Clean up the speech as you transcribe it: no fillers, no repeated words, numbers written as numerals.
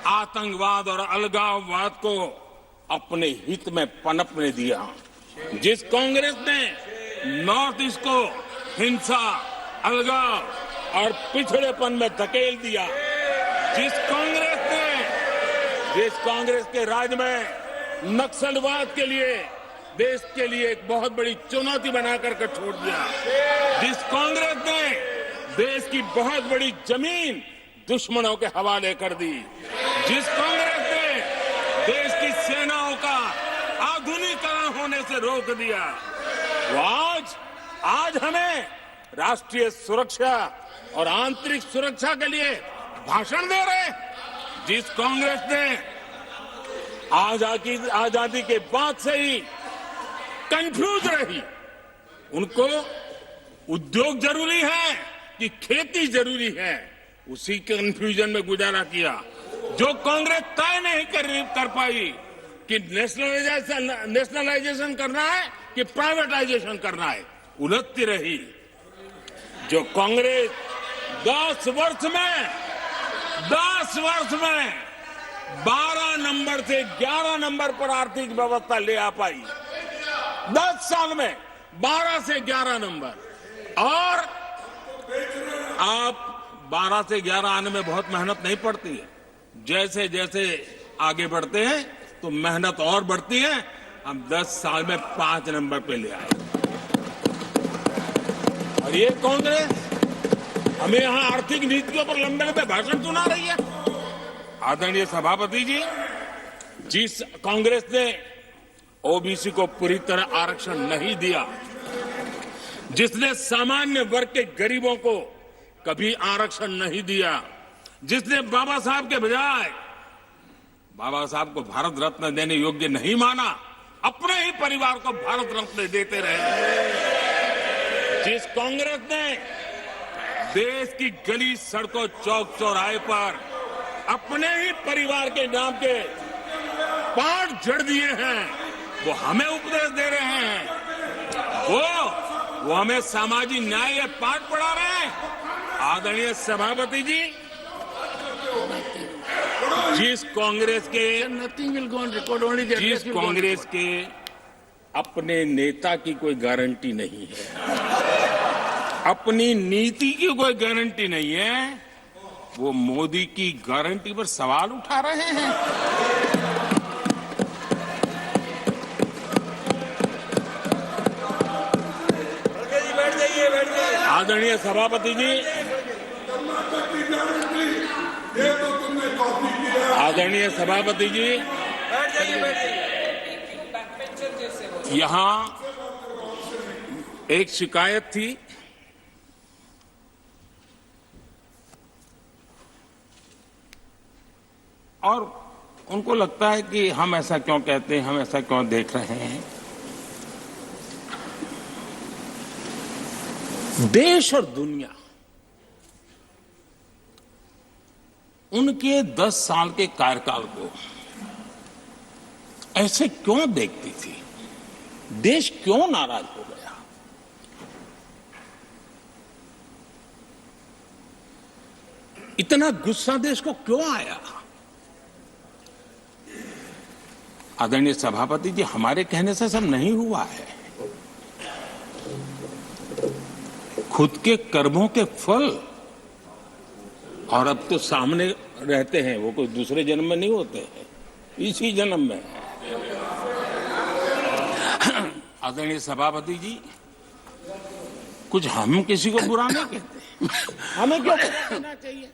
आतंकवाद और अलगाववाद को अपने हित में पनपने दिया। जिस कांग्रेस ने नॉर्थ ईस्ट को हिंसा, अलगाव और पिछड़ेपन में धकेल दिया, जिस कांग्रेस के राज में नक्सलवाद के लिए देश के लिए एक बहुत बड़ी चुनौती बनाकर के छोड़ दिया, जिस कांग्रेस ने देश की बहुत बड़ी जमीन दुश्मनों के हवाले कर दी, जिस कांग्रेस ने देश की सेनाओं का आधुनिकीकरण होने से रोक दिया, वो आज हमें राष्ट्रीय सुरक्षा और आंतरिक सुरक्षा के लिए भाषण दे रहे हैं। जिस कांग्रेस ने आजादी के बाद से ही कंफ्यूज रही, उनको उद्योग जरूरी है कि खेती जरूरी है, उसी कंफ्यूजन में गुजारा किया। जो कांग्रेस तय नहीं कर पाई कि नेशनलाइजेशन करना है कि प्राइवेटाइजेशन करना है, उलझती रही। जो कांग्रेस 10 वर्ष में 12 नंबर से 11 नंबर पर आर्थिक व्यवस्था ले आ पाई, 10 साल में 12 से 11 नंबर। और आप 12 से 11 आने में बहुत मेहनत नहीं पड़ती है। जैसे जैसे आगे बढ़ते हैं तो मेहनत और बढ़ती है। हम 10 साल में 5 नंबर पे ले आए। और ये कांग्रेस हमें यहां आर्थिक नीतियों पर लंबे लंबे भाषण सुना रही है। आदरणीय सभापति जी, जिस कांग्रेस ने ओबीसी को पूरी तरह आरक्षण नहीं दिया, जिसने सामान्य वर्ग के गरीबों को कभी आरक्षण नहीं दिया, जिसने बाबा साहब के बजाय बाबा साहब को भारत रत्न देने योग्य नहीं माना, अपने ही परिवार को भारत रत्न देते रहे, जिस कांग्रेस ने देश की गली सड़कों चौक चौराहे पर अपने ही परिवार के नाम के पाठ जड़ दिए हैं, वो हमें उपदेश दे रहे हैं। वो हमें सामाजिक न्याय के पाठ पढ़ा रहे हैं। आदरणीय सभापति जी, जिस कांग्रेस के अपने नेता की कोई गारंटी नहीं है, अपनी नीति की कोई गारंटी नहीं है, वो मोदी की गारंटी पर सवाल उठा रहे हैं। आदरणीय सभापति जी, आदरणीय सभापति जी, यहां एक शिकायत थी और उनको लगता है कि हम ऐसा क्यों कहते हैं, हम ऐसा क्यों देख रहे हैं। देश और दुनिया उनके 10 साल के कार्यकाल को ऐसे क्यों देखती थी? देश क्यों नाराज हो गया? इतना गुस्सा देश को क्यों आया? आदरणीय सभापति जी, हमारे कहने से सब नहीं हुआ है। खुद के कर्मों के फल और अब तो सामने रहते हैं, वो कोई दूसरे जन्म में नहीं होते हैं, इसी जन्म में। आदरणीय सभापति जी, कुछ हम किसी को बुरा नहीं कहते, हमें क्यों कहना चाहिए?